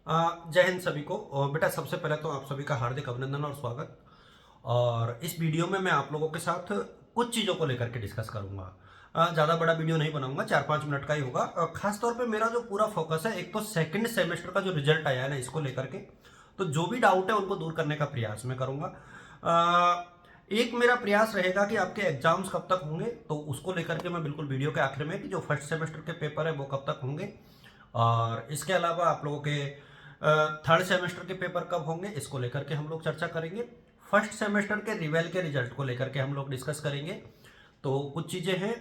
जय हिंद सभी को। और बेटा सबसे पहले तो आप सभी का हार्दिक अभिनंदन और स्वागत। और इस वीडियो में मैं आप लोगों के साथ कुछ चीज़ों को लेकर के डिस्कस करूंगा। ज़्यादा बड़ा वीडियो नहीं बनाऊंगा, 4-5 मिनट का ही होगा। खास तौर पे मेरा जो पूरा फोकस है, एक तो सेकंड सेमेस्टर का जो रिजल्ट आया है ना, इसको लेकर के तो जो भी डाउट है उनको दूर करने का प्रयास मैं करूंगा। एक मेरा प्रयास रहेगा कि आपके एग्जाम्स कब तक होंगे, तो उसको लेकर के मैं बिल्कुल वीडियो के आखिर में कि जो फर्स्ट सेमेस्टर के पेपर है वो कब तक होंगे, और इसके अलावा आप लोगों के थर्ड सेमेस्टर के पेपर कब होंगे इसको लेकर के हम लोग चर्चा करेंगे। फर्स्ट सेमेस्टर के रिवेल के रिजल्ट को लेकर के हम लोग डिस्कस करेंगे। तो कुछ चीज़ें हैं,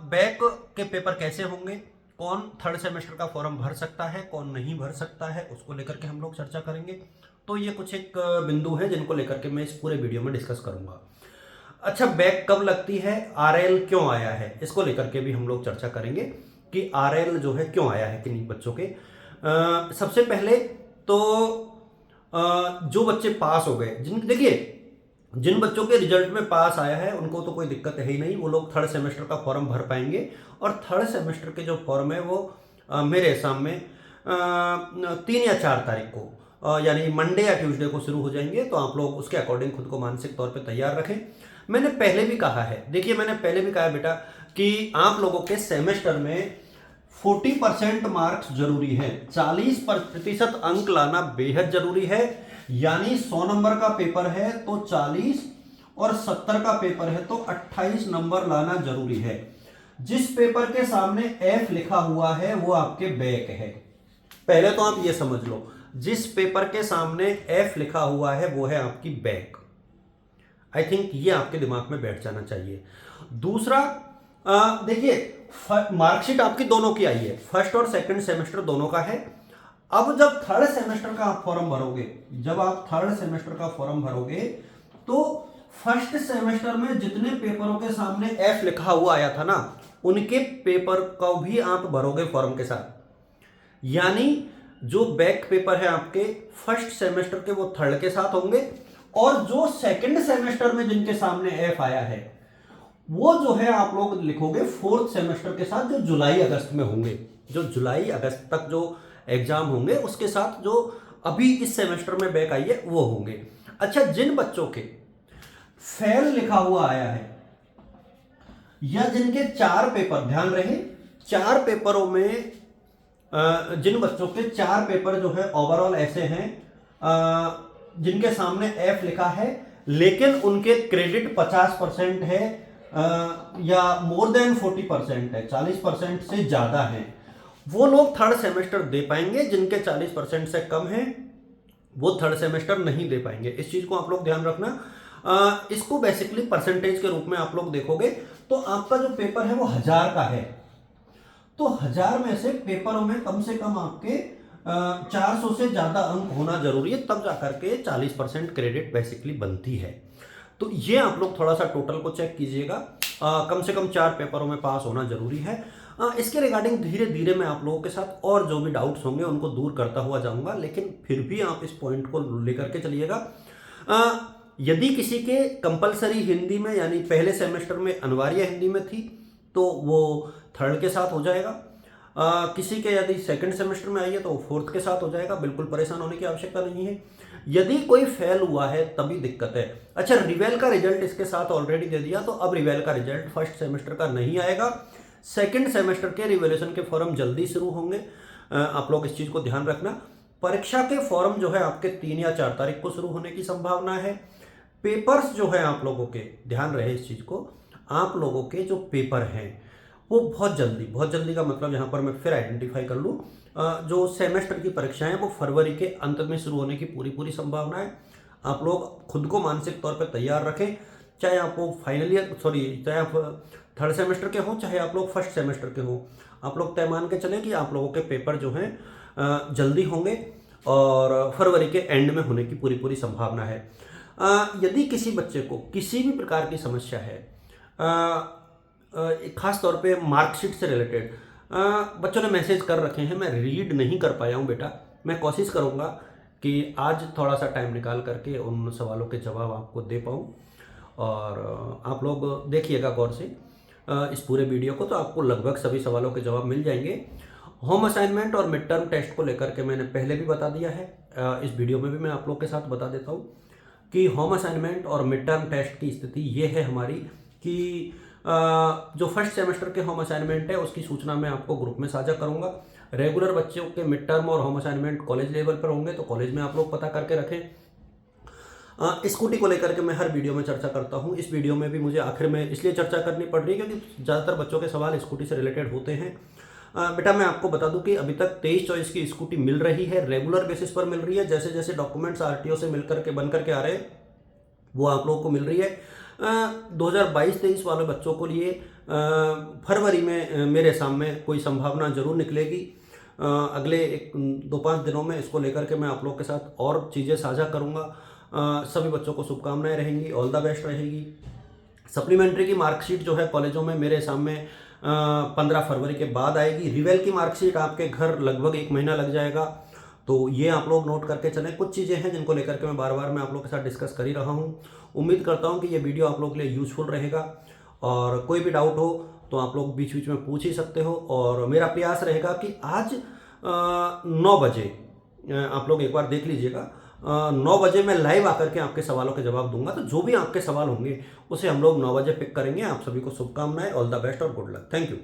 बैक के पेपर कैसे होंगे, कौन थर्ड सेमेस्टर का फॉर्म भर सकता है, कौन नहीं भर सकता है, उसको लेकर के हम लोग चर्चा करेंगे। तो ये कुछ एक बिंदु है जिनको लेकर के मैं इस पूरे वीडियो में डिस्कस करूंगा। अच्छा, बैक कब लगती है, आरएल क्यों आया है, इसको लेकर के भी हम लोग चर्चा करेंगे कि आरएल जो है क्यों आया है किन्हीं बच्चों के। सबसे पहले तो जो बच्चे पास हो गए, देखिए जिन बच्चों के रिजल्ट में पास आया है उनको तो कोई दिक्कत है ही नहीं, वो लोग थर्ड सेमेस्टर का फॉर्म भर पाएंगे। और थर्ड सेमेस्टर के जो फॉर्म है वो मेरे हिसाब में 3 या 4 तारीख को, यानी मंडे या ट्यूसडे को शुरू हो जाएंगे। तो आप लोग उसके अकॉर्डिंग खुद को मानसिक तौर पे तैयार रखें। मैंने पहले भी कहा है, देखिए मैंने पहले भी कहा है बेटा कि आप लोगों के सेमेस्टर में 40% मार्क्स जरूरी है, 40% अंक लाना बेहद जरूरी है। यानी 100 नंबर का पेपर है तो 40, और 70 का पेपर है तो 28 नंबर लाना जरूरी है। जिस पेपर के सामने एफ लिखा हुआ है वो आपके बैक है, पहले तो आप ये समझ लो। जिस पेपर के सामने एफ लिखा हुआ है वो है आपकी बैक। आई थिंक ये आपके दिमाग में बैठ जाना चाहिए। दूसरा, देखिए मार्कशीट आपकी दोनों की आई है, फर्स्ट और सेकंड सेमेस्टर दोनों का है। अब जब थर्ड सेमेस्टर का आप फॉर्म भरोगे, जब आप थर्ड सेमेस्टर का फॉर्म भरोगे तो फर्स्ट सेमेस्टर में जितने पेपरों के सामने एफ लिखा हुआ आया था ना, उनके पेपर को भी आप भरोगे फॉर्म के साथ। यानी जो बैक पेपर है आपके फर्स्ट सेमेस्टर के वो थर्ड के साथ होंगे, और जो सेकंड सेमेस्टर में जिनके सामने एफ आया है वो जो है आप लोग लिखोगे फोर्थ सेमेस्टर के साथ, जो जुलाई अगस्त में होंगे। जो जुलाई अगस्त तक जो एग्जाम होंगे उसके साथ जो अभी इस सेमेस्टर में बैक आई है वो होंगे। अच्छा, जिन बच्चों के फेल लिखा हुआ आया है या जिनके 4 पेपर, ध्यान रहे 4 पेपरों में जिन बच्चों के 4 पेपर जो है ओवरऑल ऐसे हैं जिनके सामने एफ लिखा है लेकिन उनके क्रेडिट 50% है, या मोर देन 40% है, 40% से ज्यादा है, वो लोग थर्ड सेमेस्टर दे पाएंगे। जिनके 40% से कम है वो थर्ड सेमेस्टर नहीं दे पाएंगे। इस चीज को आप लोग ध्यान रखना। इसको बेसिकली परसेंटेज के रूप में आप लोग देखोगे तो आपका जो पेपर है वो 1000 का है, तो 1000 में से पेपरों में कम से कम आपके 400 से ज्यादा अंक होना जरूरी है, तब जाकर के 40% क्रेडिट बेसिकली बनती है। तो ये आप लोग थोड़ा सा टोटल को चेक कीजिएगा। कम से कम 4 पेपरों में पास होना जरूरी है। इसके रिगार्डिंग धीरे धीरे मैं आप लोगों के साथ और जो भी डाउट्स होंगे उनको दूर करता हुआ जाऊंगा, लेकिन फिर भी आप इस पॉइंट को लेकर के चलिएगा। यदि किसी के कंपलसरी हिंदी में, यानी पहले सेमेस्टर में अनिवार्य हिंदी में थी, तो वो थर्ड के साथ हो जाएगा। किसी के यदि सेकंड सेमेस्टर में आई है तो फोर्थ के साथ हो जाएगा, बिल्कुल परेशान होने की आवश्यकता नहीं है। यदि कोई फेल हुआ है तभी दिक्कत है। अच्छा, रिवेल का रिजल्ट इसके साथ ऑलरेडी दे दिया, तो अब रिवेल का रिजल्ट फर्स्ट सेमेस्टर का नहीं आएगा, सेकंड सेमेस्टर के रिवेल्यूशन के फॉर्म जल्दी शुरू होंगे। आप लोग इस चीज को ध्यान रखना। परीक्षा के फॉर्म जो है आपके 3 या 4 तारीख को शुरू होने की संभावना है। पेपर्स जो है आप लोगों के, ध्यान रहे इस चीज को, आप लोगों के जो पेपर हैं वो बहुत जल्दी का मतलब यहां पर मैं फिर आइडेंटिफाई कर लूं, जो सेमेस्टर की परीक्षाएं वो फरवरी के अंत में शुरू होने की पूरी संभावना है। आप लोग खुद को मानसिक तौर पर तैयार रखें, चाहे आप लोग फाइनल ईयर चाहे आप थर्ड सेमेस्टर के हो, चाहे आप लोग फर्स्ट सेमेस्टर के हो। आप लोग तय मान के चलें कि आप लोगों के पेपर जो हैं जल्दी होंगे और फरवरी के एंड में होने की पूरी संभावना है। यदि किसी बच्चे को किसी भी प्रकार की समस्या है, खास तौर पे मार्कशीट से रिलेटेड, बच्चों ने मैसेज कर रखे हैं, मैं रीड नहीं कर पाया हूं बेटा, मैं कोशिश करूंगा कि आज थोड़ा सा टाइम निकाल करके उन सवालों के जवाब आपको दे पाऊं। और आप लोग देखिएगा गौर से इस पूरे वीडियो को, तो आपको लगभग सभी सवालों के जवाब मिल जाएंगे। होम असाइनमेंट और मिड टर्म टेस्ट को लेकर के मैंने पहले भी बता दिया है, इस वीडियो में भी मैं आप लोग के साथ बता देता हूँ कि होम असाइनमेंट और मिड टर्म टेस्ट की स्थिति ये है हमारी कि जो फर्स्ट सेमेस्टर के होम असाइनमेंट है उसकी सूचना मैं आपको ग्रुप में साझा करूंगा। रेगुलर बच्चों के मिड टर्म और होम असाइनमेंट कॉलेज लेवल पर होंगे तो कॉलेज में आप लोग पता करके रखें। स्कूटी को लेकर के मैं हर वीडियो में चर्चा करता हूँ, इस वीडियो में भी मुझे आखिर में इसलिए चर्चा करनी पड़ रही है क्योंकि ज़्यादातर बच्चों के सवाल स्कूटी से रिलेटेड होते हैं। बेटा मैं आपको बता दूं कि अभी तक 23 चॉइस की स्कूटी मिल रही है, रेगुलर बेसिस पर मिल रही है। जैसे जैसे डॉक्यूमेंट्स आरटीओ से मिलकर के बन करके आ रहे हैं वो आप लोगों को मिल रही है। 2022-23 वाले बच्चों को लिए फरवरी में मेरे सामने कोई संभावना जरूर निकलेगी। अगले 2-5 दिनों में इसको लेकर के मैं आप लोग के साथ और चीज़ें साझा करूँगा। सभी बच्चों को शुभकामनाएं रहेंगी, ऑल द बेस्ट रहेगी। सप्लीमेंट्री की मार्कशीट जो है कॉलेजों में मेरे सामने 15 फरवरी के बाद आएगी। रिवेल की मार्कशीट आपके घर लगभग 1 महीना लग जाएगा, तो ये आप लोग नोट करके चलें। कुछ चीज़ें हैं जिनको लेकर के मैं बार बार आप लोग के साथ डिस्कस कर ही रहा हूँ। उम्मीद करता हूँ कि ये वीडियो आप लोग के लिए यूजफुल रहेगा और कोई भी डाउट हो तो आप लोग बीच बीच में पूछ ही सकते हो। और मेरा प्रयास रहेगा कि आज 9 बजे आप लोग एक बार देख लीजिएगा, 9 बजे मैं लाइव आकर के आपके सवालों के जवाब दूंगा। तो जो भी आपके सवाल होंगे उसे हम लोग 9 बजे पिक करेंगे। आप सभी को शुभकामनाएं, ऑल द बेस्ट और गुड लक। Thank you.